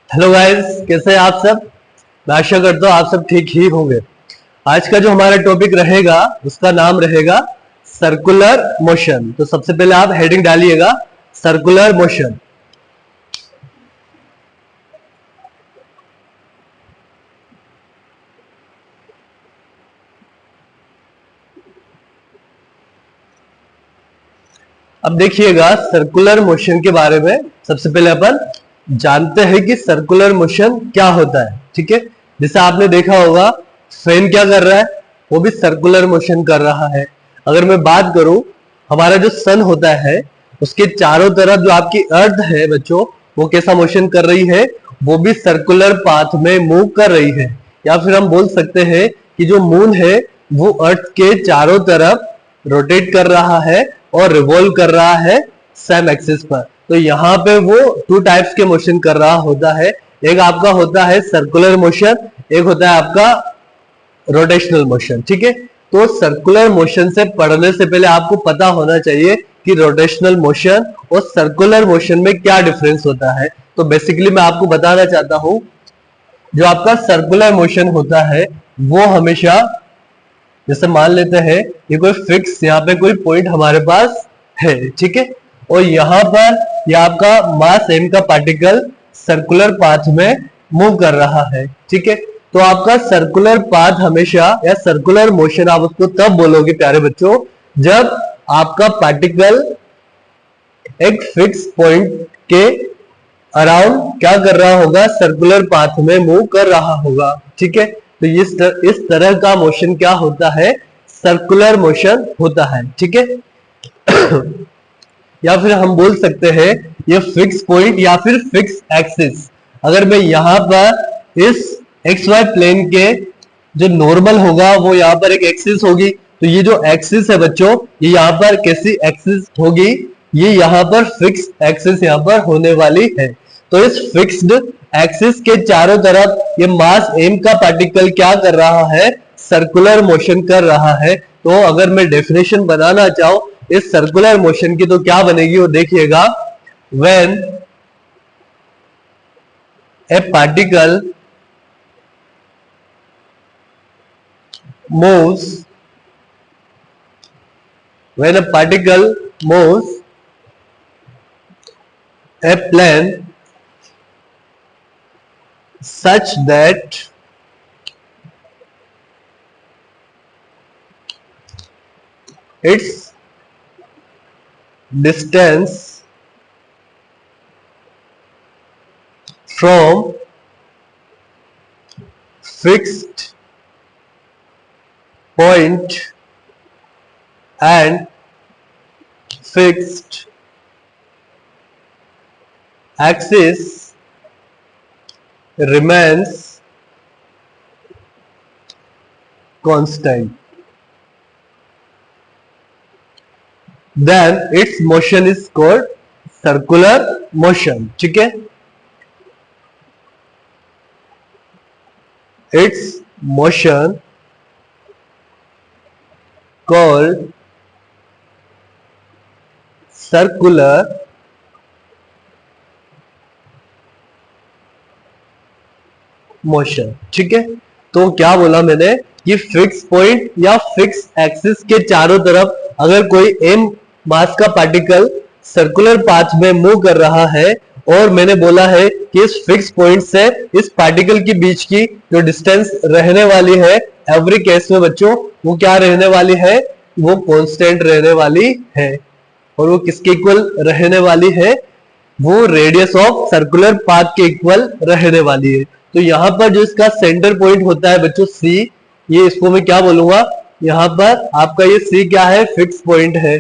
Hello guys, कैसे हैं आप सब। मैं आशा करता हूँ आप सब ठीक ही होंगे। आज का जो हमारा टॉपिक रहेगा उसका नाम रहेगा सर्कुलर मोशन। तो सबसे पहले आप हेडिंग डालिएगा सर्कुलर मोशन। अब देखिएगा सर्कुलर मोशन के बारे में सबसे पहले अपन जानते हैं कि सर्कुलर मोशन क्या होता है। ठीक है, जैसे आपने देखा होगा फैन क्या कर रहा है, वो भी सर्कुलर मोशन कर रहा है। अगर मैं बात करूं, हमारा जो सन होता है उसके चारों तरफ जो आपकी अर्थ है बच्चों, वो कैसा मोशन कर रही है, वो भी सर्कुलर पाथ में मूव कर रही है। या फिर हम बोल सकते हैं कि जो मून है वो अर्थ के चारों तरफ रोटेट कर रहा है और रिवॉल्व कर रहा है सेम एक्सिस पर। तो यहाँ पे वो टू टाइप्स के मोशन कर रहा होता है। एक आपका होता है सर्कुलर मोशन, एक होता है आपका रोटेशनल मोशन। ठीक है, तो सर्कुलर मोशन से पढ़ने से पहले आपको पता होना चाहिए कि रोटेशनल मोशन और सर्कुलर मोशन में क्या डिफरेंस होता है। तो बेसिकली मैं आपको बताना चाहता हूं, जो आपका सर्कुलर मोशन होता है वो हमेशा, जैसे मान लेते हैं ये कोई फिक्स यहाँ पे कोई पॉइंट हमारे पास है, ठीक है, और यहाँ पर ये आपका मास एम का पार्टिकल सर्कुलर पाथ में मूव कर रहा है। ठीक है, तो आपका सर्कुलर पाथ हमेशा या सर्कुलर मोशन आप उसको तब बोलोगे प्यारे बच्चों, जब आपका पार्टिकल एक फिक्स पॉइंट के अराउंड क्या कर रहा होगा, सर्कुलर पाथ में मूव कर रहा होगा। ठीक है, तो इस तरह का मोशन क्या होता है, सर्कुलर मोशन होता है। ठीक है या फिर हम बोल सकते हैं ये फिक्स पॉइंट या फिर फिक्स एक्सिस। अगर मैं यहाँ पर इस एक्स वाई प्लेन के जो नॉर्मल होगा वो यहाँ पर एक एक्सिस होगी, तो ये जो एक्सिस है बच्चों, ये यहाँ पर कैसी एक्सिस होगी, ये यहाँ पर फिक्स एक्सिस यहाँ पर होने वाली है। तो इस फिक्स्ड एक्सिस के चारों तरफ ये मास एम का पार्टिकल क्या कर रहा है, सर्कुलर मोशन कर रहा है। तो अगर मैं डेफिनेशन बनाना चाहूं इस सर्कुलर मोशन की, तो क्या बनेगी वो देखिएगा। When A particle moves when a particle moves a plane such that its distance from fixed point and fixed axis remains constant, then its motion is called circular motion. ठीक है, its motion called circular motion. ठीक है, तो क्या बोला मैंने कि fix point या फिक्स एक्सिस के चारों तरफ अगर कोई एम मास का पार्टिकल सर्कुलर पाथ में मूव कर रहा है, और मैंने बोला है कि इस फिक्स पॉइंट से इस पार्टिकल के बीच की जो डिस्टेंस रहने वाली है एवरी केस में बच्चों, वो क्या रहने वाली है, वो कांस्टेंट रहने वाली है। और वो किसके इक्वल रहने वाली है, वो रेडियस ऑफ सर्कुलर पाथ के इक्वल रहने वाली है। तो यहाँ पर जो इसका सेंटर पॉइंट होता है बच्चों सी, ये इसको मैं क्या बोलूंगा, यहाँ पर आपका ये सी क्या है, फिक्स पॉइंट है।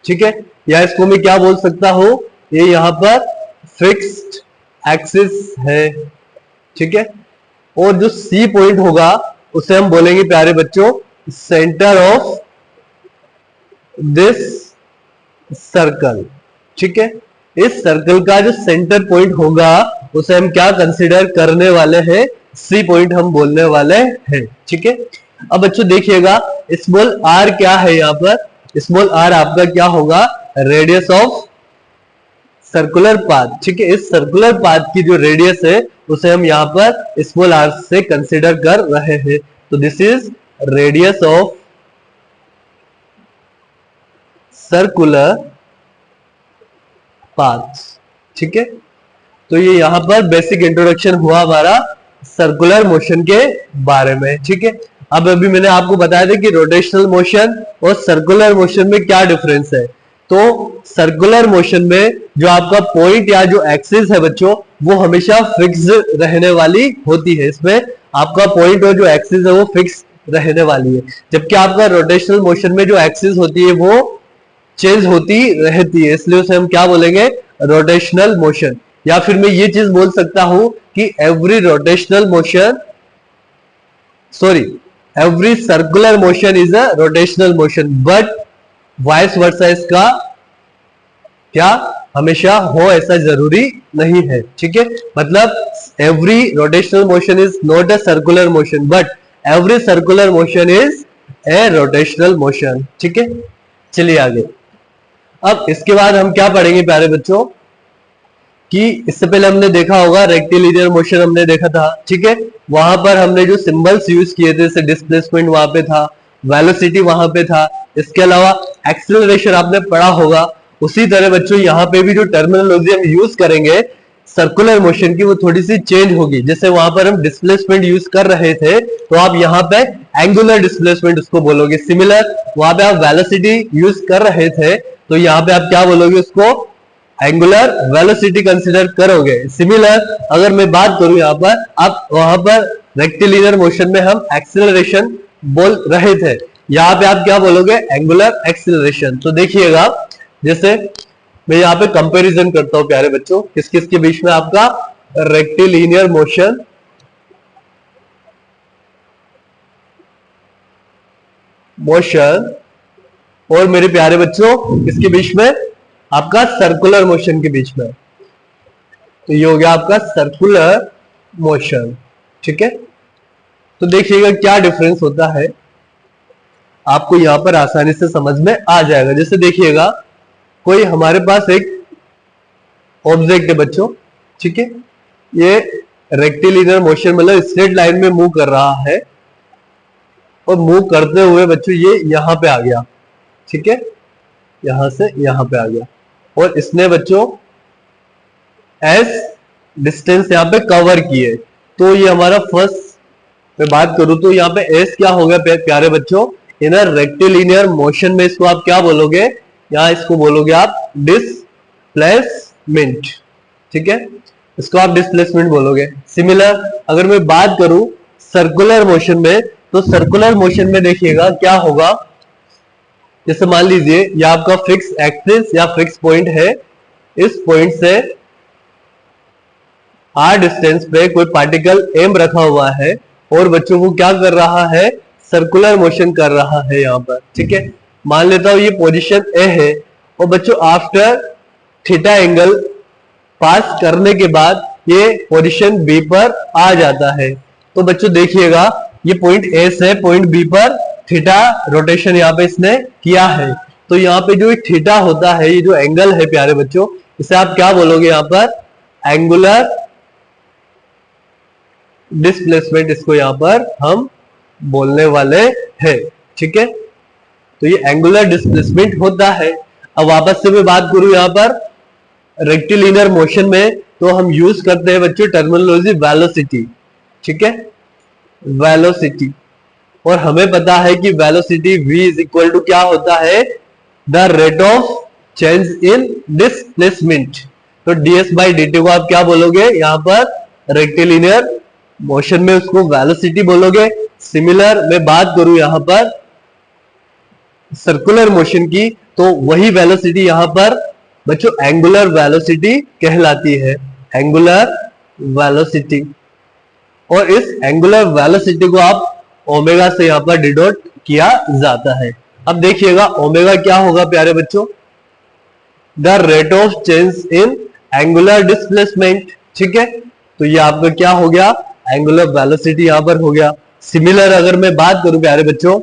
ठीक है, या इसको मैं क्या बोल सकता हूं, ये यहाँ पर फिक्स्ड एक्सिस है। ठीक है, और जो सी पॉइंट होगा उसे हम बोलेंगे प्यारे बच्चों सेंटर ऑफ दिस सर्कल। ठीक है, इस सर्कल का जो सेंटर पॉइंट होगा उसे हम क्या कंसीडर करने वाले हैं, सी पॉइंट हम बोलने वाले हैं। ठीक है, अब बच्चों देखिएगा स्मॉल आर क्या है, यहाँ पर स्मॉल आर आपका क्या होगा, रेडियस ऑफ सर्कुलर पाथ, ठीक है। इस सर्कुलर पाथ की जो रेडियस है उसे हम यहाँ पर स्मॉल r से कंसीडर कर रहे हैं। तो this is radius of circular path, ठीक है। तो ये यहाँ पर बेसिक इंट्रोडक्शन हुआ हमारा सर्कुलर मोशन के बारे में, ठीक है। अब अभी मैंने आपको बताया था कि रोटेशनल मोशन और सर्कुलर मोशन में क्या डिफरेंस है। तो सर्कुलर मोशन में जो आपका पॉइंट या जो एक्सिस है बच्चों, वो हमेशा फिक्स रहने वाली होती है। इसमें आपका पॉइंट और जो एक्सिस है वो फिक्स रहने वाली है। जबकि आपका रोटेशनल मोशन में जो एक्सिस होती है वो चेंज होती रहती है, इसलिए उसे हम क्या बोलेंगे, रोटेशनल मोशन। या फिर मैं ये चीज बोल सकता हूं कि every rotational motion, sorry, every circular motion is a rotational motion, but vice versa इसका क्या हमेशा हो ऐसा जरूरी नहीं है, ठीक है। मतलब every rotational motion is not a circular motion, but every circular motion is a rotational motion, ठीक है। चलिए आगे। अब इसके बाद हम क्या पढ़ेंगे प्यारे बच्चों, कि इससे पहले हमने देखा होगा रेक्टिलिनियर मोशन हमने देखा था, ठीक है। वहां पर हमने जो सिंबल्स यूज किए थे, जैसे डिस्प्लेसमेंट वहां पे था, वेलोसिटी वहां पे था, इसके अलावा एक्सेलरेशन आपने पढ़ा होगा। उसी तरह बच्चों यहाँ पे भी जो टर्मिनोलॉजी हम यूज करेंगे सर्कुलर मोशन की, वो थोड़ी सी चेंज होगी। जैसे वहां पर हम डिस्प्लेसमेंट यूज कर रहे थे, तो आप यहाँ पे एंगुलर डिस्प्लेसमेंट उसको बोलोगे। सिमिलर वहां पे आप वेलोसिटी यूज कर रहे थे, तो यहाँ पे आप क्या बोलोगे, उसको एंगुलर वेलोसिटी कंसीडर करोगे। सिमिलर अगर मैं बात करूं यहाँ पर, आप वहां पर रेक्टिलिनियर मोशन में हम एक्सेलरेशन बोल रहे थे, यहाँ पे आप क्या बोलोगे, एंगुलर एक्सेलरेशन। तो देखिएगा, जैसे मैं यहाँ पे कंपैरिजन करता हूं प्यारे बच्चों, किस किस के बीच में आपका रेक्टिलिनियर मोशन और मेरे प्यारे बच्चों किसके बीच में, आपका सर्कुलर मोशन के बीच में। तो ये हो गया आपका सर्कुलर मोशन, ठीक है। तो देखिएगा क्या डिफरेंस होता है, आपको यहां पर आसानी से समझ में आ जाएगा। जैसे देखिएगा, कोई हमारे पास एक ऑब्जेक्ट है बच्चों, ठीक है। ये रेक्टिलिनियर मोशन मतलब स्ट्रेट लाइन में मूव कर रहा है, और मूव करते हुए बच्चों ये यहां पे आ गया, ठीक है, यहां से यहां पे आ गया, और इसने बच्चों एस डिस्टेंस यहां पे कवर किए। तो ये हमारा फर्स्ट मैं बात करूं तो यहाँ पे एस क्या हो गया प्यारे बच्चों, इन अ रेक्टिलिनियर मोशन में इसको आप क्या बोलोगे, यहाँ इसको बोलोगे आप डिस्प्लेसमेंट, ठीक है, इसको आप डिस्प्लेसमेंट बोलोगे। सिमिलर अगर मैं बात करूं सर्कुलर मोशन में, तो सर्कुलर मोशन में देखिएगा क्या होगा, जैसे मान लीजिए ये आपका फिक्स एक्सिस या फिक्स पॉइंट है, इस पॉइंट से आर डिस्टेंस पे कोई पार्टिकल एम रखा हुआ है, और बच्चों को क्या कर रहा है, सर्कुलर मोशन कर रहा है यहाँ पर, ठीक है। मान लेता हूं ये पोजीशन ए है, और बच्चों आफ्टर थीटा एंगल पास करने के बाद ये पोजीशन बी पर आ जाता है। तो बच्चों देखिएगा, ये पॉइंट ए से पॉइंट बी पर थीटा रोटेशन यहाँ पे इसने किया है। तो यहाँ पे जो थीटा होता है, ये जो एंगल है प्यारे बच्चों, इसे आप क्या बोलोगे यहाँ पर, एंगुलर डिस्प्लेसमेंट, इसको यहाँ पर हम बोलने वाले हैं, ठीक है। तो ये एंगुलर डिस्प्लेसमेंट होता है। अब वापस से मैं बात करूं यहाँ पर रेक्टिलिनियर मोशन में, तो हम यूज करते हैं बच्चों टर्मिनोलॉजी वेलोसिटी, ठीक है, वेलोसिटी। और हमें पता है कि velocity v is equal to क्या होता है, the rate of change in displacement. तो ds बाई dt को आप क्या बोलोगे यहाँ पर रेक्टिलिनियर मोशन में, उसको वेलोसिटी बोलोगे। सिमिलर मैं बात करूं यहां पर सर्कुलर मोशन की, तो वही वेलोसिटी यहां पर बच्चों एंगुलर वेलोसिटी कहलाती है, एंगुलर वेलोसिटी। और इस एंगुलर वेलोसिटी को आप ओमेगा से यहां पर डिनोट किया जाता है। अब देखिएगा ओमेगा क्या होगा प्यारे बच्चों, the rate of change in angular displacement, ठीक है। तो ये आपका क्या हो गया, एंगुलर वेलोसिटी यहां पर हो गया। सिमिलर अगर मैं बात करूं प्यारे बच्चों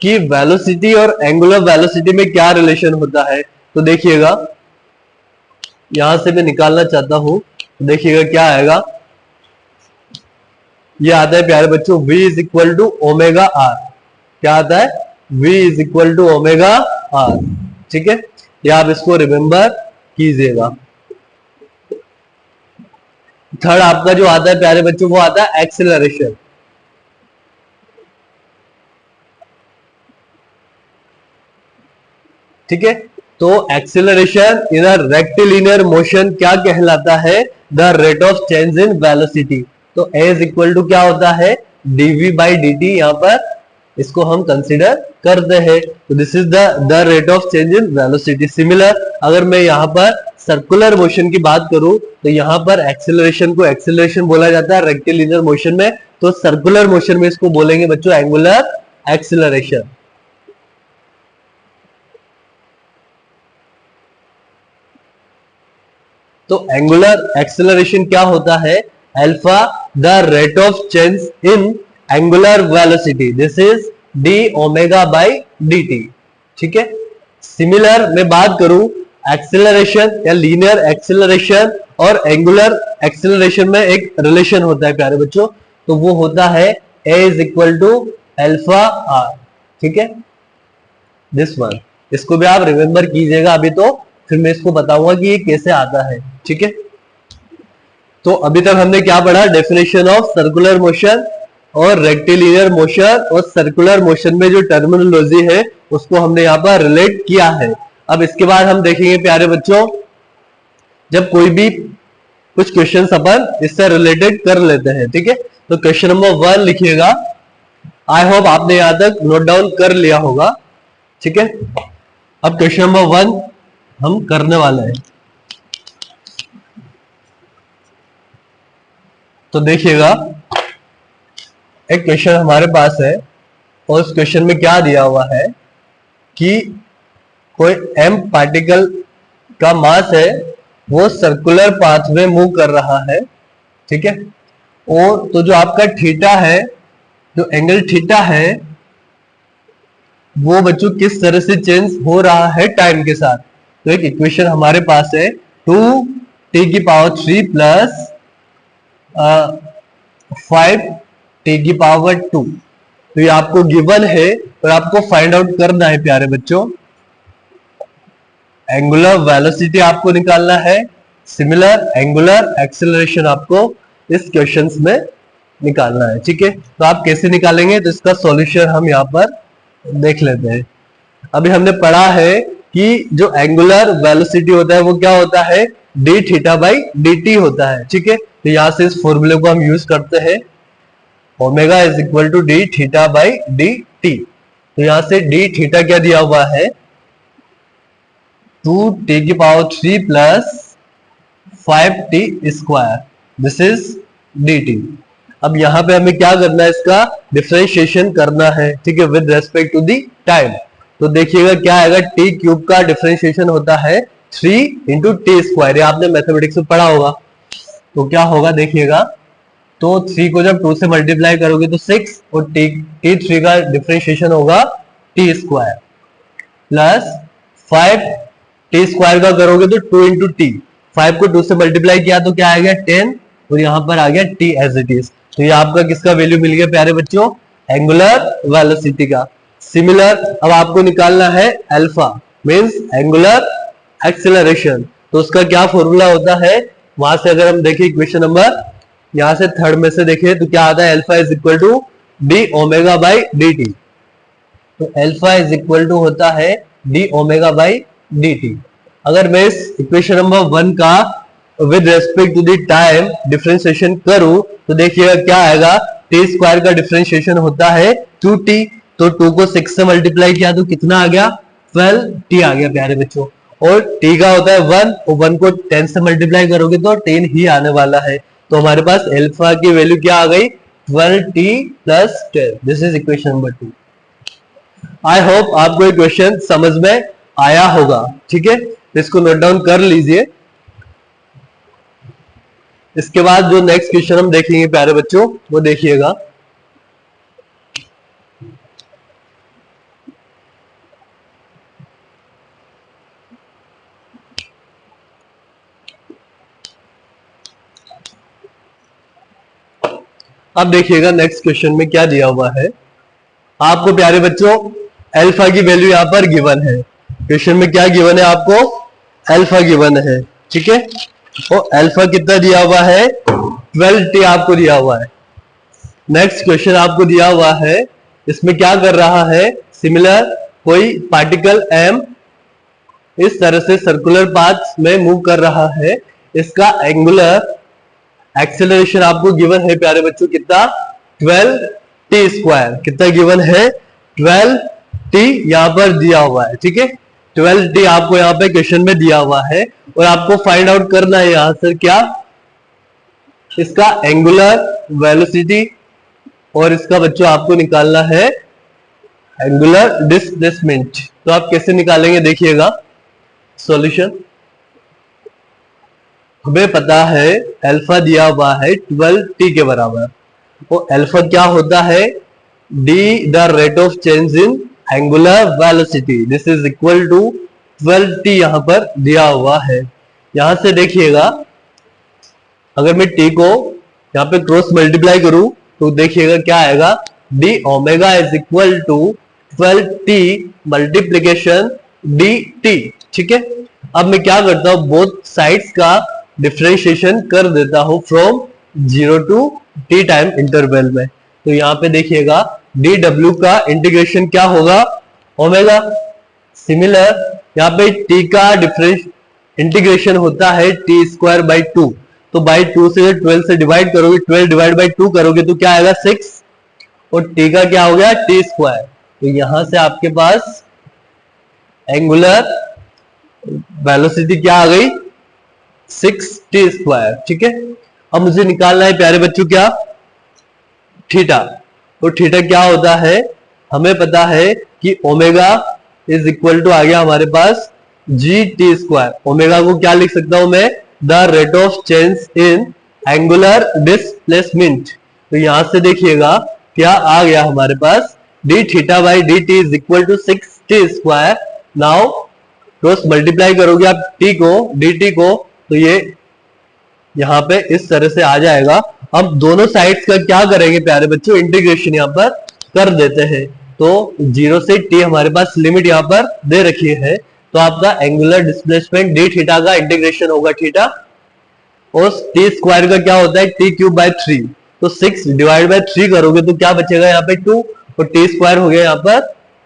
कि वेलोसिटी और एंगुलर वेलोसिटी में क्या रिलेशन होता है, तो देखिएगा यहां से मैं निकालना चाहता हूं, तो देखिएगा क्या आएगा। ये आता है प्यारे बच्चों v is equal to omega R. क्या आता है? v is equal to omega R. ठीक है, ये आप इसको रिमेंबर कीजिएगा। थर्ड आपका जो आता है प्यारे बच्चों, वो आता है एक्सेलरेशन। ठीक है, तो acceleration in a rectilinear motion क्या कहलाता है? The rate of change in velocity. तो ए इज इक्वल टू क्या होता है? Dv by d t. यहां पर इसको हम कंसिडर करते हैं, तो this is the rate of change in velocity. Similar अगर मैं यहां पर सर्कुलर मोशन की बात करूं, तो यहां पर एक्सेलरेशन को एक्सेलरेशन बोला जाता है रेक्टिलिनियर मोशन में, तो सर्कुलर मोशन में इसको बोलेंगे बच्चों एंगुलर एक्सेलरेशन। तो एंगुलर एक्सेलरेशन क्या होता है? Alpha the rate of change in angular velocity, this is D omega by d T. ठीक है, सिमिलर मैं बात करूं एक्सेलरेशन या लीनियर एक्सेलरेशन और एंगुलर एक्सेलरेशन में एक रिलेशन होता है प्यारे बच्चों, तो वो होता है a is equal to alpha r. ठीक है, दिस वन, इसको भी आप रिमेंबर कीजिएगा अभी, तो फिर मैं इसको बताऊंगा कि ये कैसे आता है। ठीक है, तो अभी तक हमने क्या पढ़ा? डेफिनेशन ऑफ सर्कुलर मोशन और रेक्टिलिनियर मोशन, और सर्कुलर मोशन में जो टर्मिनोलॉजी है उसको हमने यहाँ पर रिलेट किया है। अब इसके बाद हम देखेंगे प्यारे बच्चों, जब कोई भी कुछ क्वेश्चन अपन इससे रिलेटेड कर लेते हैं। ठीक है, तो क्वेश्चन नंबर 1 लिखिएगा। आई होप आपने यहां तक नोट डाउन कर लिया होगा। ठीक है, अब क्वेश्चन नंबर 1 हम करने वाले हैं, तो देखिएगा एक क्वेश्चन हमारे पास है, और उस क्वेश्चन में क्या दिया हुआ है कि कोई m पार्टिकल का मास है, वो सर्कुलर पाथ में मूव कर रहा है। ठीक है, और तो जो आपका थीटा है, जो एंगल थीटा है, वो बच्चों किस तरह से चेंज हो रहा है टाइम के साथ। तो एक इक्वेशन हमारे पास है 2t⁻³ प्लस 5t⁻²। तो ये आपको गिवन है और आपको फाइंड आउट करना है प्यारे बच्चों। एंगुलर वेलोसिटी आपको निकालना है, सिमिलर एंगुलर एक्सेलरेशन आपको इस क्वेश्चंस में निकालना है। ठीक है, तो आप कैसे निकालेंगे, तो इसका सॉल्यूशन हम यहाँ पर देख लेते हैं। अभी हमने पढ़ा है कि जो एंगुलर वेलोसिटी होता है वो क्या होता है? D theta by d T होता है। ठीक है, तो यहां से इस फॉर्मूले को हम यूज करते हैं, omega is equal to d theta by d t. तो यहां से डी थीटा क्या दिया हुआ है? 2t⁻³ plus 5t², this is dt। अब यहां पे हमें क्या करना है? इसका डिफरेंशिएशन करना है। ठीक है, with respect to the time. तो देखिएगा क्या आएगा, टी क्यूब का डिफरेंशिएशन होता है 3 × t²। आपने मैथमेटिक्स में पढ़ा होगा, तो क्या होगा देखिएगा, तो 3 को जब 2 से मल्टीप्लाई करोगे तो 6, और t3 का डिफरेंशिएशन होगा t² प्लस 5t² का करोगे तो 2 × t। 5 को 2 से मल्टीप्लाई किया तो क्या आ गया? 10, और यहां पर आ गया t एज इट इज। तो ये आपका किसका वैल्यू मिल गया प्यारे बच्चों? एंगुलर वेलोसिटी का। सिमिलर अब आपको निकालना है अल्फा, मींस एंगुलर एक्सेलरेशन। तो उसका क्या फॉर्मूला होता है? वहां से अगर हम देखें इक्वेशन नंबर, यहां से थर्ड में से देखें तो क्या आता है? Alpha is equal to d omega by d t. तो अल्फा इज इक्वल टू होता है d omega by d t. अगर मैं इस इक्वेशन नंबर 1 का with respect to the time differentiation करूं, तो देखिएगा क्या आएगा, t² का डिफरेंशिएशन होता है 2t। तो 2 को 6 से मल्टीप्लाई किया तो कितना आ गया? 12t आ गया प्यारे बच्चों। और t का होता है 1, और 1 को 10 से मल्टीप्लाई करोगे तो 10 ही आने वाला है। तो हमारे पास अल्फा की वैल्यू क्या आ गई? 12t plus 12। This is equation number 2। I hope आपको ये क्वेश्चन समझ में आया होगा। ठीक है, इसको नोट डाउन कर लीजिए। इसके बाद जो नेक्स्ट क्वेश्चन हम देखेंगे प्यारे बच्चों, वो देखिएगा। अब देखिएगा नेक्स्ट क्वेश्चन में क्या दिया हुआ है आपको प्यारे बच्चों। अल्फा की वैल्यू यहाँ पर गिवन है। क्वेश्चन में क्या गिवन है आपको? अल्फा गिवन है, ठीक है। तो अल्फा कितना दिया हुआ है? 12t आपको दिया हुआ है। नेक्स्ट क्वेश्चन आपको दिया हुआ है, इसमें क्या कर रहा है? सिमिलर कोई पार्टिकल m इस तरह से सर्कुलर पाथ में मूव कर रहा है, इसका एंगुलर एक्सेलरेशन आपको गिवन है प्यारे बच्चों कितना? 12t square. कितना गिवन है? 12t यहां पर दिया हुआ है, ठीक है। 12t आपको यहां पे क्वेश्चन में दिया हुआ है और आपको फाइंड आउट करना है यहां से क्या? इसका एंगुलर वेलोसिटी और इसका बच्चों आपको निकालना है एंगुलर डिस्प्लेसमेंट। तो आप कैसे निकालेंगे देखिएगा सॉल्यूशन। हमें पता है अल्फा दिया हुआ है 12t के बराबर। वो अल्फा क्या होता है? d the rate of change in angular velocity, this is equal to 12t यहां पर दिया हुआ है। यहां से देखिएगा अगर मैं t को यहां पे क्रॉस मल्टीप्लाई करूं तो देखिएगा क्या आएगा? d omega is equal to 12t multiplication dt, ठीक है। अब मैं क्या करता हूं? बोथ साइड्स का डिफरेंशिएशन कर देता हूं from 0 to t time interval में। तो यहां पे देखिएगा dw का इंटीग्रेशन क्या होगा? ओमेगा। सिमिलर यहां पे t का डिफरेंस इंटीग्रेशन होता है t स्क्वायर बाई 2। तो बाई 2 से 12 से डिवाइड करोगे, 12 डिवाइड बाई 2 करोगे तो क्या आएगा? 6। और t का क्या हो गया? t square. तो यहां से आपके पास एंगुलर वेलोसिटी क्या आ गई? 6t स्क्वायर, ठीक है। अब मुझे निकालना है प्यारे बच्चों क्या? थीटा। तो थीटा क्या होता है? हमें पता है कि ओमेगा इज इक्वल टू आ गया हमारे पास gt स्क्वायर। ओमेगा को क्या लिख सकता हूं मैं? The rate of change in angular displacement. तो यहां से देखिएगा क्या आ गया हमारे पास? d theta by dt is equal to 6t square. Now cross multiply करोगे आप t को dt को तो ये यहां पे इस तरह से आ जाएगा। अब दोनों साइड्स का क्या करेंगे प्यारे बच्चों? इंटीग्रेशन यहां पर कर देते हैं। तो 0 से t हमारे पास लिमिट यहां पर दे रखी है। तो आपका एंगुलर डिस्प्लेसमेंट d थीटा का इंटीग्रेशन होगा थीटा, और t स्क्वायर का क्या होता है? t cube by 3। तो 6 डिवाइड बाय 3 करोगे तो क्या बचेगा यहाँ पे? 2। और t स्क्वायर हो गया यहाँ पर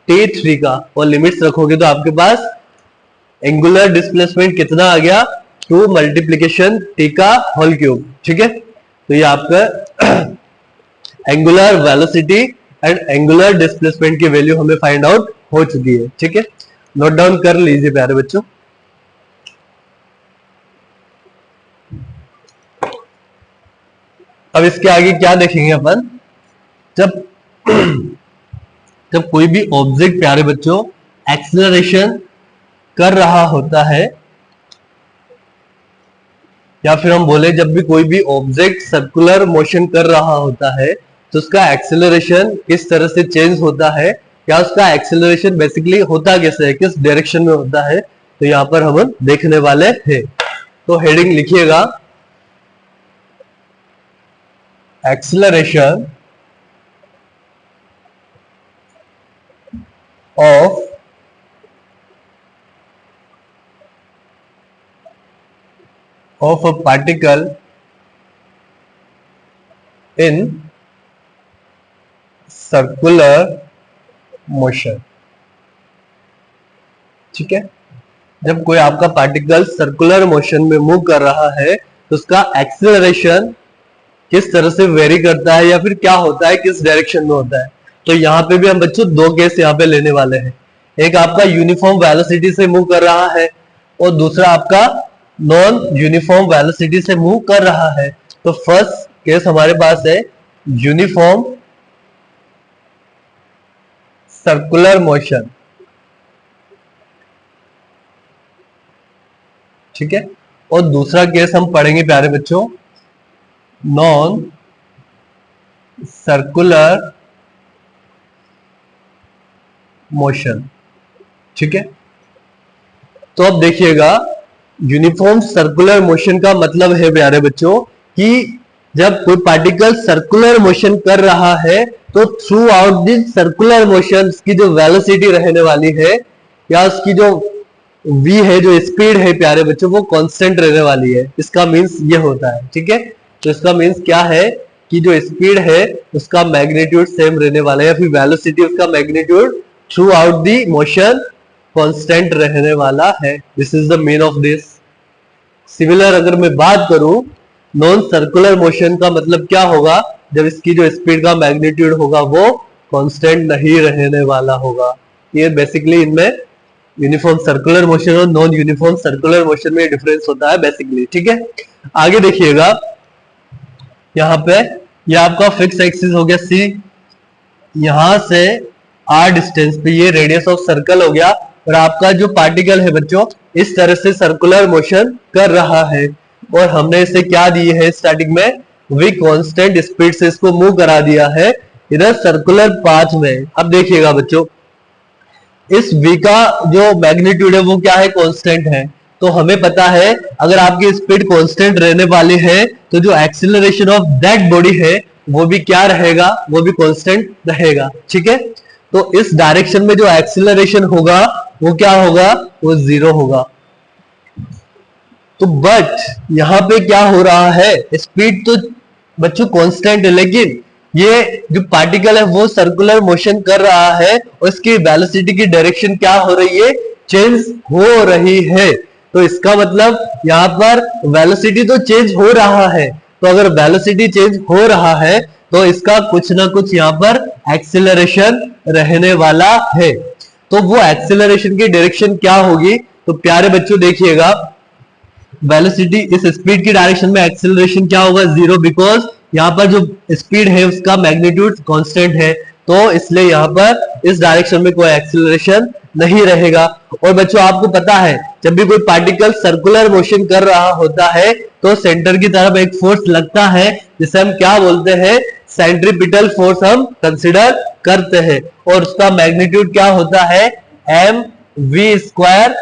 t3 का, और लिमिट्स रखोगे तो आपके पास एंगुलर डिस्प्लेसमेंट कितना आ गया? 2 मल्टीप्लीकेशन t का होल क्यूब, ठीक है। तो ये आपका angular velocity and angular displacement की वैल्यू हमें फाइंड आउट हो चुकी है, ठीक है। नोट डाउन कर लीजिए प्यारे बच्चों। अब इसके आगे क्या देखेंगे अपन? जब जब कोई भी ऑब्जेक्ट प्यारे बच्चों एक्सेलरेशन कर रहा होता है, या फिर हम बोले जब भी कोई भी ऑब्जेक्ट सर्कुलर मोशन कर रहा होता है तो उसका एक्सेलरेशन किस तरह से चेंज होता है, या उसका एक्सेलरेशन बेसिकली होता कैसे है, किस डायरेक्शन में होता है, तो यहां पर हम देखने वाले हैं। तो हेडिंग लिखिएगा acceleration of a particle in circular motion, ठीक है। जब कोई आपका पार्टिकल सर्कुलर मोशन में मूव कर रहा है तो उसका एक्सेलरेशन किस तरह से वेरी करता है, या फिर क्या होता है, किस डायरेक्शन में होता है। तो यहाँ पे भी हम बच्चों दो केस यहाँ पे लेने वाले हैं। एक आपका यूनिफॉर्म वेलोसिटी से मूव कर रहा है और दूसरा आपका नॉन यूनिफॉर्म वेलोसिटी से मूव कर रहा है। तो फर्स्ट केस हमारे पास है यूनिफॉर्म सर्कुलर मोशन, ठीक है। और दूसरा केस हम पढ़ेंगे प्यारे बच्चों नॉन सर्कुलर मोशन, ठीक है। तो अब देखिएगा यूनिफॉर्म सर्कुलर मोशन का मतलब है प्यारे बच्चों कि जब कोई पार्टिकल सर्कुलर मोशन कर रहा है तो through out the circular motion उसकी जो वेलोसिटी रहने वाली है या उसकी जो v है, जो स्पीड है प्यारे बच्चों, वो कांस्टेंट रहने वाली है। इसका मीन्स ये होता है, ठीक है। तो इसका मीन्स क्या है कि जो स्पीड है उसका मैग्नीट्यूड सेम रहने वाला है, या फिर वेलोसिटी उसका magnitude through out the motion constant रहने वाला है। This is the mean of this. Similar अगर मैं बात करूं नॉन सर्कुलर मोशन का मतलब क्या होगा, जब इसकी जो स्पीड का मैग्नीट्यूड होगा वो कांस्टेंट नहीं रहने वाला होगा। ये बेसिकली इनमें यूनिफॉर्म सर्कुलर मोशन और नॉन यूनिफॉर्म सर्कुलर मोशन में डिफरेंस होता है बेसिकली, ठीक है। आगे देखिएगा, यहाँ पे ये आपका फिक्स एक्सिस हो गया सी, यहां से r डिस्टेंस पे ये रेडियस ऑफ सर्कल हो गया, और आपका जो पार्टिकल है बच्चों इस तरह से सर्कुलर मोशन कर रहा है, और हमने इसे क्या दी है स्टार्टिंग में, v कांस्टेंट स्पीड से इसको मूव करा दिया है इधर सर्कुलर पाथ में। अब देखिएगा बच्चों, इस v का जो मैग्नीट्यूड है वो क्या है, कांस्टेंट है। तो हमें पता है अगर आपकी स्पीड कांस्टेंट रहने वाली है तो जो एक्सीलरेशन ऑफ दैट बॉडी है वो भी क्या रहेगा, वो भी कांस्टेंट रहेगा, ठीक है। तो इस डायरेक्शन में जो एक्सीलरेशन होगा वो क्या होगा, वो 0 होगा। तो बट यहां पे क्या हो रहा है, स्पीड तो बच्चों कांस्टेंट है, लेकिन ये जो पार्टिकल है वो सर्कुलर मोशन कर रहा है और इसकी वेलोसिटी की डायरेक्शन क्या हो रही है, चेंज हो रही है। तो इसका मतलब यहाँ पर वेलोसिटी तो चेंज हो रहा है, तो अगर वेलोसिटी चेंज हो रहा है तो इसका कुछ ना कुछ यहाँ पर एक्सीलरेशन रहने वाला है। तो वो एक्सीलरेशन की डायरेक्शन क्या होगी, तो प्यारे बच्चों देखिएगा, वेलोसिटी इस स्पीड की डायरेक्शन में एक्सीलरेशन क्या होगा, 0, बिकॉज यहाँ पर जो स्पीड है उसका मैग्नीट्यूड कांस्टेंट है, तो इसलिए यहाँ पर इस डायरेक्शन में कोई एक्सीलरेशन नहीं रहेगा। और बच्चों आपको पता है जब भी कोई पार्टिकल सर्कुलर मोशन कर रहा होता है तो सेंटर की तरफ एक फोर्स लगता है जिसे हम क्या बोलते हैं, सेंट्रीपिटल फोर्स हम कंसिडर करते हैं, और उसका मैग्नीट्यूड क्या होता है, mv²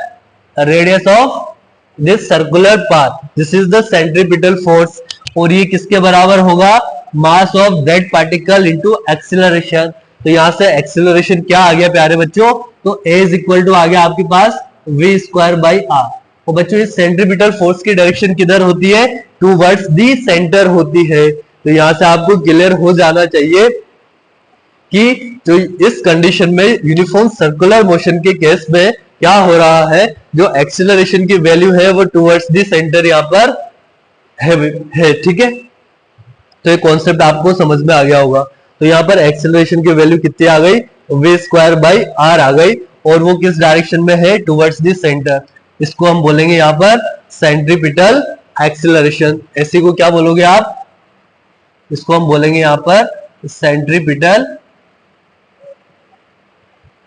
radius of this circular path, this is the centripetal force. और ये किसके बराबर होगा, mass of that particle into acceleration. तो यहां से एक्सीलरेशन क्या आ गया प्यारे बच्चों, तो a इज इक्वल टू आ गया आपके पास v²/r। और बच्चों इस सेंट्रीपिटल फोर्स की डायरेक्शन किधर होती है, टूवर्ड्स दी सेंटर होती है। तो यहां से आपको क्लियर हो जाना चाहिए कि जो इस कंडीशन में यूनिफॉर्म सर्कुलर मोशन के केस में क्या हो रहा है, जो एक्सीलरेशन की वैल्यू है वो टूवर्ड्स दी सेंटर यहाँ पर है, ठीक है। तो ये कॉन्सेप्ट आपको समझ में आ गया होगा। तो यहाँ पर एक्सीलरेशन की वैल्यू कितनी आ गई, v²/r आ गई, और वो किस डायरेक्शन में है, टुवर्ड्स द सेंटर। इसको हम बोलेंगे यहाँ पर सेंट्रीपिटल एक्सीलरेशन। ऐसी को क्या बोलोगे आप, इसको हम बोलेंगे यहाँ पर सेंट्रीपिटल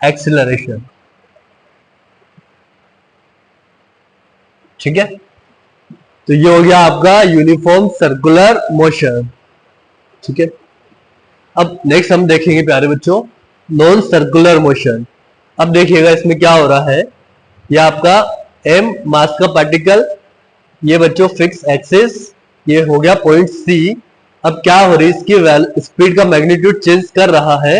एक्सीलरेशन, ठीक है। तो ये हो गया आपका यूनिफॉर्म सर्कुलर मोशन, ठीक है। अब नेक्स्ट हम देखेंगे प्यारे बच्चों नॉन सर्कुलर मोशन। अब देखिएगा इसमें क्या हो रहा है, ये आपका m मास का पार्टिकल, ये बच्चों फिक्स एक्सिस, ये हो गया पॉइंट C। अब क्या हो रही है, इसकी स्पीड का मैग्नीट्यूड चेंज कर रहा है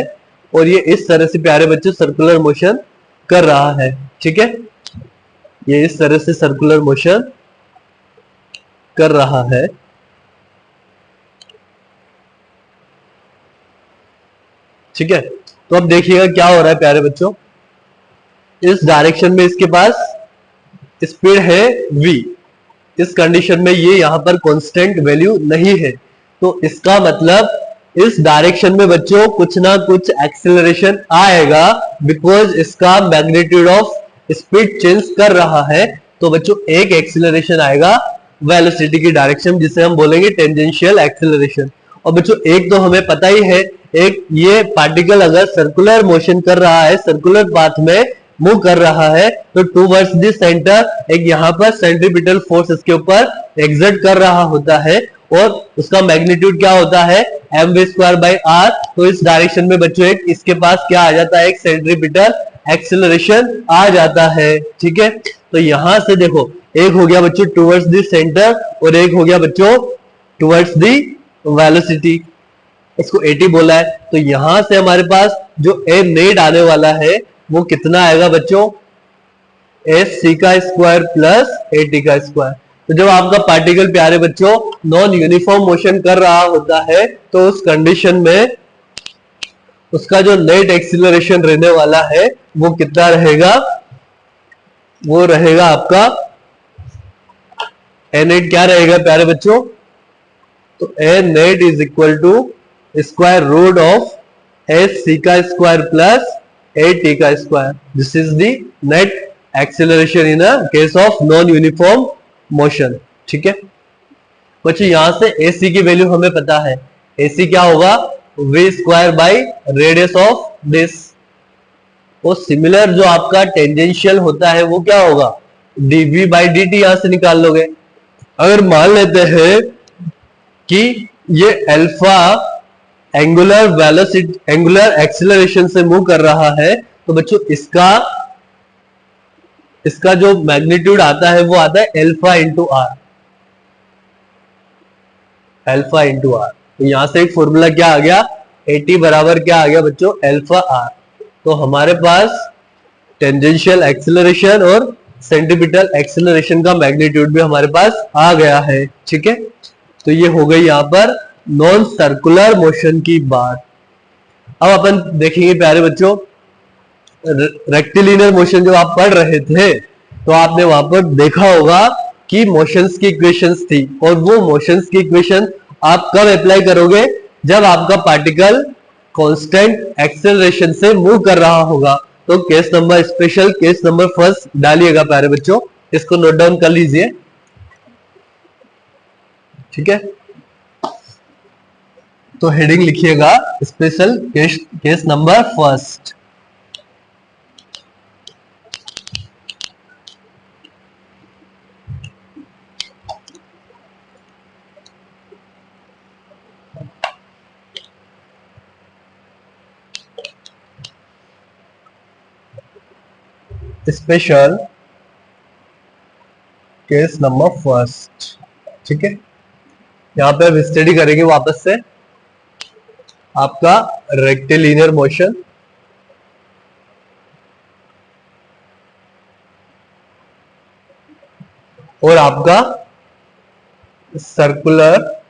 और ये इस तरह से प्यारे बच्चों सर्कुलर मोशन कर रहा है, ठीक है। ये इस तरह से सर्कुलर मोशन कर रहा है, ठीक है। तो अब देखिएगा क्या हो रहा है प्यारे बच्चों, इस डायरेक्शन में इसके पास स्पीड है v, इस कंडीशन में ये यहां पर कांस्टेंट वैल्यू नहीं है, तो इसका मतलब इस डायरेक्शन में बच्चों कुछ ना कुछ एक्सीलरेशन आएगा, बिकॉज इसका मैग्नीट्यूड ऑफ स्पीड चेंज कर रहा है। तो बच्चों एक एक्सीलरेशन आएगा वेलोसिटी की डायरेक्शन, जिसे हम बोलेंगे टेंजेंशियल एक्सीलरेशन। और बच्चों एक तो हमें पता ही है, एक ये पार्टिकल अगर सर्कुलर मोशन कर रहा है, सर्कुलर पाथ में मूव कर रहा है, तो टूवर्ड्स द सेंटर एक यहाँ पर सेंट्रीपिटल फोर्स इसके ऊपर एग्जर्ट कर रहा होता है, और उसका मैग्नीट्यूड क्या होता है, mv²/r। तो इस डायरेक्शन में बच्चों एक इसके पास क्या आ जाता है, एक सेंट्रीपिटल एक्सीलरेशन आ जाता है, ठीक है। तो यहां से देखो एक हो गया बच्चों टूवर्ड्स द सेंटर और एक हो गया बच्चों टूवर्ड्स द वेलोसिटी, इसको 80 बोला है, तो यहां से हमारे पास जो ए नेट आने वाला है वो कितना आएगा बच्चों, एस सी का स्क्वायर प्लस ए टी का स्क्वायर। तो जब आपका पार्टिकल प्यारे बच्चों नॉन यूनिफॉर्म मोशन कर रहा होता है तो उस कंडीशन में उसका जो नेट एक्सीलरेशन रहने वाला है वो कितना रहेगा, वो रहेगा आपका ए नेट क्या रहेगा प्यारे बच्चों, तो a net is equal to square root of s c का स्क्वायर प्लस ए टी का square. This is the net acceleration in a case of non uniform motion. ठीक है बच्चों, यहां से ए सी की वैल्यू हमें पता है, ए सी क्या होगा, v square by radius of this. वो सिमिलर जो आपका टेंजेंशियल होता है वो क्या होगा, डीवी बाई डी टी यहां से निकाल लोगे। अगर मान लेते हैं कि ये alpha angular velocity angular acceleration से मूव कर रहा है, तो बच्चों इसका जो मैग्नीट्यूड आता है वो आता है alpha into R, alpha into R. तो यहां से एक फॉर्मूला क्या आ गया, 80 बराबर क्या आ गया बच्चों, अल्फा आर। तो हमारे पास टेंजेंशियल एक्सीलरेशन और सेंटीपिटल एक्सीलरेशन का मैग्नीट्यूड भी हमारे पास आ गया है। ठीक है, तो ये हो गई यहाँ पर नॉन सर्कुलर मोशन की बात। अब अपन देखेंगे प्यारे बच्चों रेक्टिलिनियर मोशन जो आप पढ़ रहे थे, तो आपने वहां पर देखा होगा कि मोशंस की इक्वेशंस थी, और वो मोशंस की इक्वेशन आप कब अप्लाई करोगे, जब आपका पार्टिकल कांस्टेंट एक्सेलरेशन से मूव कर रहा होगा। तो case number special case number first डालिएगा प्यारे बच्चों, इसको नोट डाउन कर लीजिए। ठीक है, तो हेडिंग लिखिएगा special case number first. Special case number first. ठीक है, यहां पे अब स्टडी करेंगे वापस से आपका रेक्टिलिनियर मोशन, और आपका सर्कुलर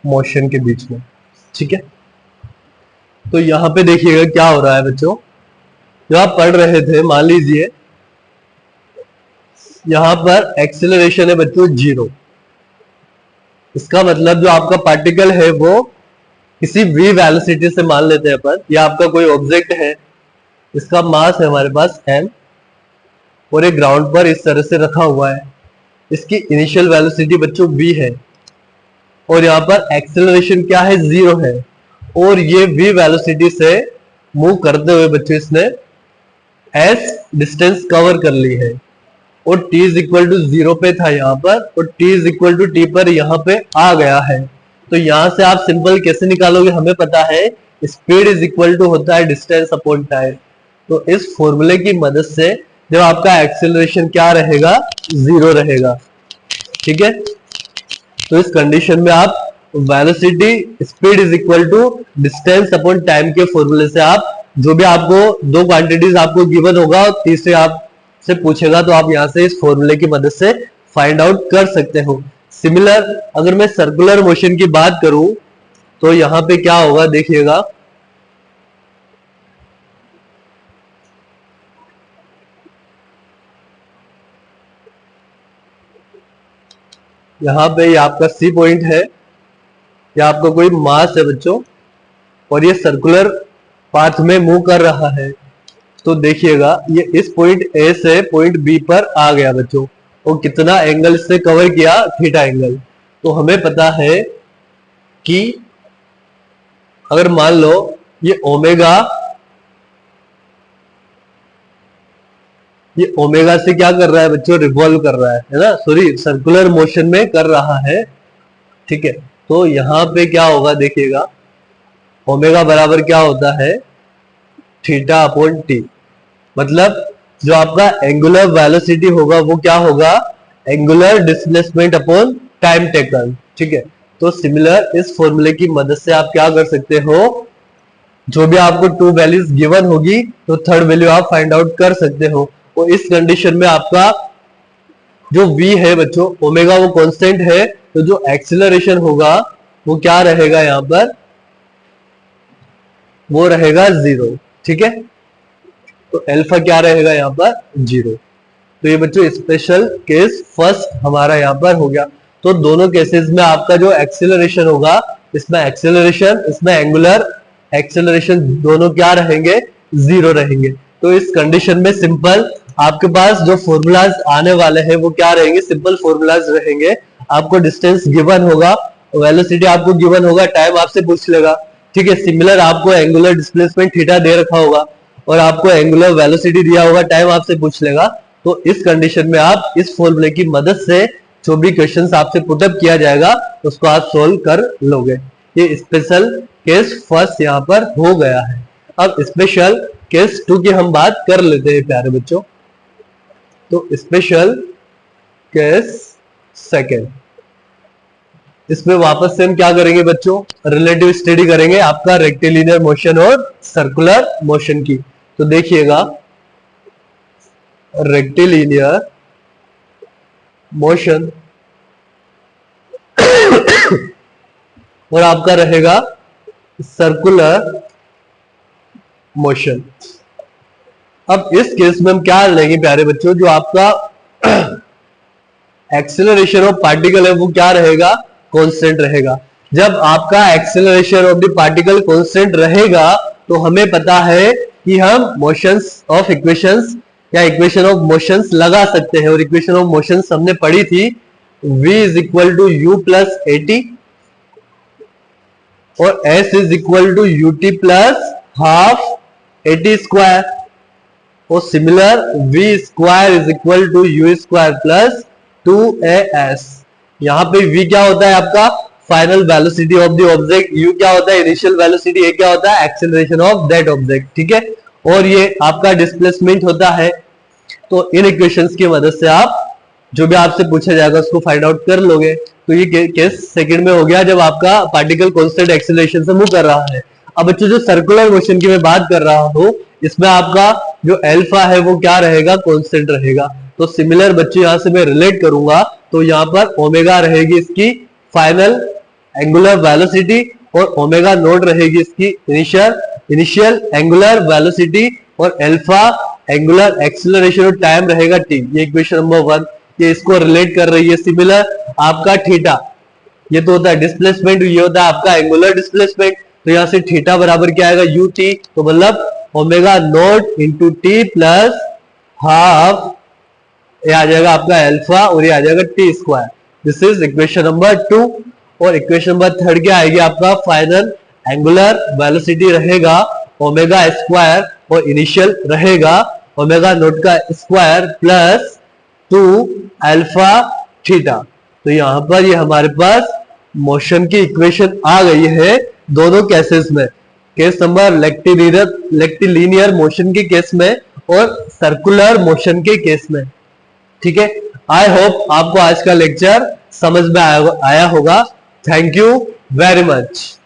मोशन के बीच में। ठीक है, तो यहां पे देखिएगा क्या हो रहा है बच्चों, जो आप पढ़ रहे थे, मान लीजिए यहां पर एक्सेलरेशन है बच्चों 0। इसका मतलब जो आपका पार्टिकल है वो किसी v वेलोसिटी से, मान लेते हैं अपन, या आपका कोई ऑब्जेक्ट है, इसका मास है हमारे पास m, और एक ग्राउंड पर इस तरह से रखा हुआ है। इसकी इनिशियल वेलोसिटी बच्चों v है, और यहाँ पर एक्सेलरेशन क्या है, 0 है, और ये v वेलोसिटी से मूव करते हुए बच्चों इसने s डिस्टेंस कवर कर ली है, और t इज इक्वल टू 0 पे था यहाँ पर, और t is equal to t पर यहाँ पे आ गया है। तो यहां से आप सिंपल कैसे निकालोगे, हमें पता है स्पीड इज इक्वल टू होता है डिस्टेंस अपॉन टाइम। तो इस फॉर्मूले की मदद से जब आपका एक्सेलरेशन क्या रहेगा, 0 रहेगा। ठीक है, तो इस कंडीशन में आप velocity speed is equal to distance upon time के फॉर्मूले से आप जो भी आपको दो क्वांटिटीज आपको गिवन होगा और तीसरे आप से पूछेगा, तो आप यहां से इस फॉर्मूले की मदद से फाइंड आउट कर सकते हो। सिमिलर अगर मैं सर्कुलर मोशन की बात करूं तो यहां पे क्या होगा, देखिएगा यहां पे ये आपका सी पॉइंट है, या आपका कोई मास है बच्चों, और ये सर्कुलर पाथ में मूव कर रहा है। तो देखिएगा ये इस पॉइंट ए से पॉइंट बी पर आ गया बच्चों, और कितना एंगल से कवर किया, थीटा एंगल। तो हमें पता है कि अगर मान लो ये ओमेगा से क्या कर रहा है बच्चों, रिवॉल्व कर रहा है ना, सॉरी सर्कुलर मोशन में कर रहा है। ठीक है, तो यहां पे क्या होगा, देखिएगा ओमेगा बराबर क्या होता है, थीटा अपॉन टी। मतलब जो आपका एंगुलर वेलोसिटी होगा वो क्या होगा, angular displacement upon time taken. ठीक है। तो सिमिलर इस फॉर्मूले की मदद से आप क्या कर सकते हो, जो भी आपको टू वैल्यूज गिवन होगी तो थर्ड वैल्यू आप फाइंड आउट कर सकते हो। और इस कंडीशन में आपका जो v है बच्चों ओमेगा वो कांस्टेंट है, तो जो एक्सेलरेशन होगा वो क्या रहेगा यहाँ पर, वो रहेगा 0। ठीक है, तो अल्फा क्या रहेगा यहाँ पर 0। तो ये बच्चों स्पेशल केस फर्स्ट हमारा यहाँ पर हो गया। तो दोनों केसेस में आपका जो एक्सेलरेशन होगा, इसमें एक्सेलरेशन इसमें एंगुलर एक्सेलरेशन दोनों क्या रहेंगे, 0 रहेंगे। तो इस कंडीशन में सिंपल आपके पास जो फॉर्मूलाज आने वाले हैं वो क्या रहेंगे, सिंपल फॉर्मूलाज रहेंगे। आपको डिस्टेंस गिवन होगा, वेलोसिटी आपको गिवन होगा, टाइम आपसे पूछ लेगा। ठीक है, सिमिलर आपको एंगुलर डिस्प्लेसमेंट थीटा दे रखा होगा और आपको एंगुलर वेलोसिटी दिया होगा, टाइम आपसे पूछ लेगा। तो इस कंडीशन में आप इस फॉर्मूले की मदद से जो भी क्वेश्चंस आपसे पुटअप किया जाएगा उसको आप सोल्व कर लोगे। ये स्पेशल केस फर्स्ट यहाँ पर हो गया है। अब स्पेशल केस 2 की हम बात कर लेते हैं प्यारे बच्चों। तो स्पेशल केस सेकेंड, इसमें वापस से हम क्या करेंगे बच्चों, रिलेटिव स्टडी करेंगे आपका रेक्टिलिनियर मोशन और सर्कुलर मोशन की। तो देखिएगा रेक्टिलिनियर मोशन और आपका रहेगा सर्कुलर मोशन। अब इस केस में हम क्या लेंगे प्यारे बच्चों, जो आपका एक्सेलरेशन ऑफ पार्टिकल है वो क्या रहेगा, कांस्टेंट रहेगा। जब आपका acceleration of the particle constant रहेगा तो हमें पता है कि हम मोशंस ऑफ इक्वेशंस या इक्वेशन ऑफ मोशंस लगा सकते हैं। और इक्वेशन ऑफ मोशंस हमने पढ़ी थी, v is equal to u plus a t और s is equal to u t plus half a t square. और similar v square is equal to u square plus 2as। यहां पे v क्या होता है आपका final velocity of the object, u क्या होता है इनिशियल वेलोसिटी, a क्या होता है एक्सेलरेशन ऑफ दैट ऑब्जेक्ट। ठीक है, और ये आपका डिस्प्लेसमेंट होता है। तो इन इक्वेशंस की मदद से आप जो भी आपसे पूछा जाएगा उसको फाइंड आउट कर लोगे। तो ये केस सेकंड में हो गया जब आपका पार्टिकल कांस्टेंट एक्सेलरेशन से मूव कर रहा है। अब बच्चों जो सर्कुलर मोशन की मैं बात कर रहा हूं, इसमें आपका जो अल्फा है वो क्या रहेगा, कांस्टेंट रहेगा। तो सिमिलर बच्चों यहां से मैं रिलेट करूंगा तो यहाँ पर ओमेगा रहेगी इसकी फाइनल एंगुलर वेलोसिटी और ओमेगा नोट रहेगी इसकी इनिशियल एंगुलर वेलोसिटी और अल्फा एंगुलर एक्सेलरेशन और टाइम रहेगा t। ये इक्वेशन नंबर 1 ये इसको रिलेट कर रही है। सिमिलर आपका थीटा ये तो होता है डिस्प्लेसमेंट, ये होता है आपका एंगुलर डिस्प्लेसमेंट। तो यहां से थीटा बराबर क्या आएगा ut, तो मतलब omega naught into T plus half, ये आ जाएगा आपका अल्फा और ये आ जाएगा T square. This is equation number 2। और इक्वेशन नंबर 3 क्या आएगी आपका फाइनल एंगुलर वेलोसिटी रहेगा ओमेगा स्क्वायर और इनिशियल रहेगा ओमेगा नोट का स्क्वायर प्लस 2 अल्फा थीटा। तो यहां पर ये हमारे पास मोशन की इक्वेशन आ गई है दोनों केसेस में, केस नंबर रेक्टिलिनियर मोशन के केस में और सर्कुलर मोशन के केस में। ठीक है, आई होप आपको आज का लेक्चर समझ में आया होगा। Thank you very much.